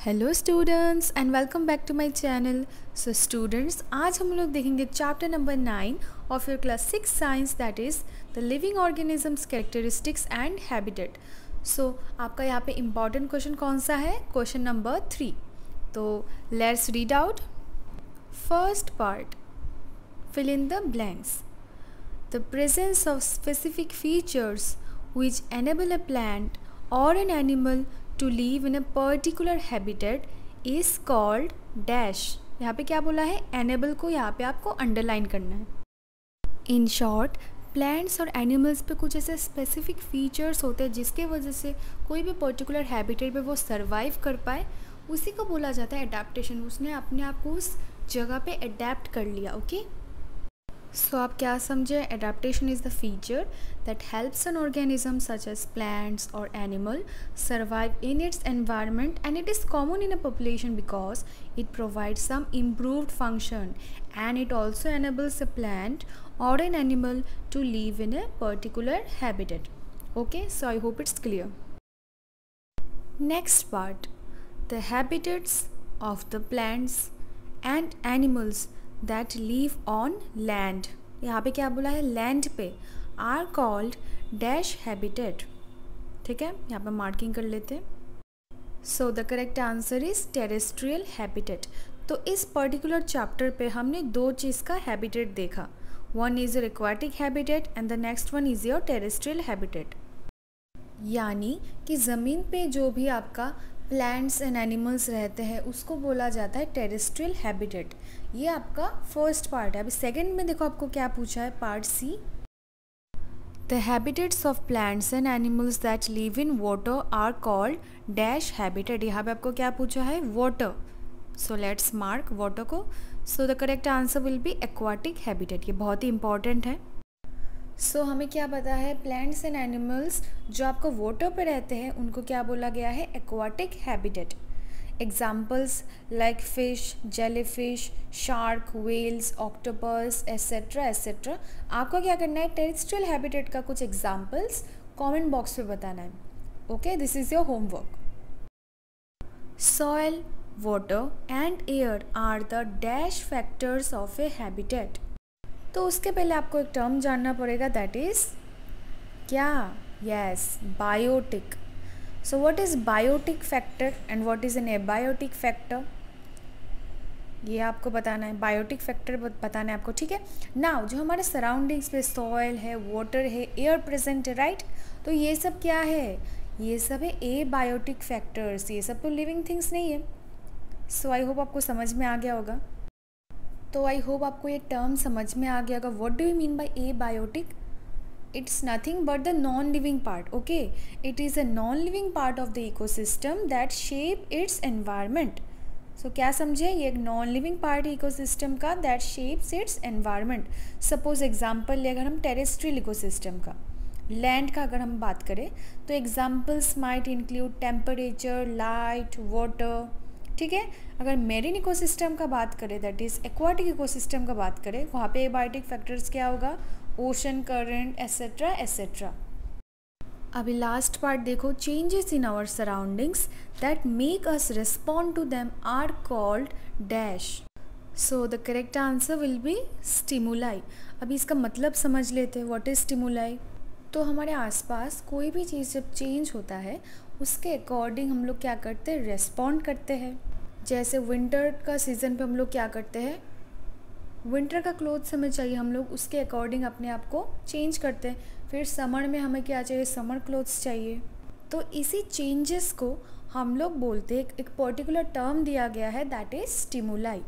Hello students and welcome back to my channel. So students, आज हम लोग देखेंगे chapter number 9 of your class 6 science, that is the living organisms characteristics and habitat. So आपका यहाँ पे important question कौन सा है? Question number 3। तो let's read out. First part, fill in the blanks. The presence of specific features which enable a plant or an animal to live in a particular habitat is called dash. यहाँ पे क्या बोला है? enable को यहाँ पे आपको underline करना है। इन शॉर्ट, प्लांट्स और एनिमल्स पे कुछ ऐसे स्पेसिफिक फीचर्स होते हैं जिसके वजह से कोई भी पर्टिकुलर हैबिटेट पे वो सर्वाइव कर पाए, उसी को बोला जाता है एडेप्टेशन। उसने अपने आप को उस जगह पे अडेप्ट कर लिया। ओके, सो आप क्या समझे? Adaptation is the feature that helps an organism such as plants और animal survive in its environment, and it is common in a population because it provides some improved function, and it also enables a plant or an animal to live in a particular habitat. Okay, so I hope it's clear. Next part, the habitats of the plants and animals that live on land. यहाँ पे क्या बोला है? Land पे are called dash habitat. ठीक है, यहाँ पे मार्किंग कर लेते हैं। So the correct answer is terrestrial habitat. तो इस पर्टिकुलर चैप्टर पे हमने दो चीज़ का हैबिटेट देखा। One is your aquatic habitat and the next one is your terrestrial habitat. यानी कि ज़मीन पे जो भी आपका प्लांट्स एंड एनिमल्स रहते हैं उसको बोला जाता है टेरेस्ट्रियल हैबिटेट। ये आपका फर्स्ट पार्ट है। अभी सेकंड में देखो आपको क्या पूछा है, part C. The habitats of plants and animals that live in water are called dash habitat. यहाँ पे आपको क्या पूछा है? Water. So let's mark water को। So the correct answer will be aquatic habitat. ये बहुत ही इंपॉर्टेंट है। सो हमें क्या पता है? प्लांट्स एंड एनिमल्स जो आपको वाटर पे रहते हैं उनको क्या बोला गया है? Aquatic habitat. Examples like fish, jellyfish, shark, whales, octopus etcetera etcetera. आपको क्या करना है? टेरेस्ट्रियल हैबिटेट का कुछ एग्जाम्पल्स कमेंट बॉक्स पे बताना है। Okay, this is your homework. Soil, water and air are the dash factors of a habitat. तो उसके पहले आपको एक टर्म जानना पड़ेगा, दैट इज़ क्या? Yes, biotic. So what is biotic factor and what is an abiotic factor? ये आपको बताना है। बायोटिक फैक्टर बताना है आपको, ठीक है। नाउ जो हमारे सराउंडिंग्स पे सॉइल है, वाटर है, एयर प्रेजेंट है, राइट? तो ये सब क्या है? ये सब है एबायोटिक फैक्टर्स। ये सब तो लिविंग थिंग्स नहीं है। सो आई होप आपको समझ में आ गया होगा। तो आई होप आपको ये टर्म समझ में आ गया होगा। What do you mean by abiotic? It's nothing but the non living part. Okay, it is a non living part of the ecosystem that shape its environment. सो क्या समझे? ये एक नॉन लिविंग पार्ट है इकोसिस्टम का that shapes its environment. Suppose example ले अगर हम टेरेस्ट्रियल इकोसिस्टम का, लैंड का अगर हम बात करें तो examples might include temperature, light, water, ठीक है। अगर मेरीन इकोसिस्टम का बात करें, दैट इज़ एक्वाटिक इकोसिस्टम का बात करें, वहाँ पे एबायोटिक फैक्टर्स क्या होगा? Ocean current etcetera etcetera. अभी लास्ट पार्ट देखो, changes in our surroundings that make us respond to them are called dash. So the correct answer will be stimuli. अभी इसका मतलब समझ लेते हैं, व्हाट इज़ स्टिमुलाई? तो हमारे आसपास कोई भी चीज़ जब चेंज होता है उसके अकॉर्डिंग हम लोग क्या करते हैं? रेस्पॉन्ड करते हैं। जैसे विंटर का सीज़न पे हम लोग क्या करते हैं? विंटर का क्लोथ्स हमें चाहिए, हम लोग उसके अकॉर्डिंग अपने आप को चेंज करते हैं। फिर समर में हमें क्या चाहिए? समर क्लोथ्स चाहिए। तो इसी चेंजेस को हम लोग बोलते हैं, एक पर्टिकुलर टर्म दिया गया है, दैट इज़ स्टिमुलाई।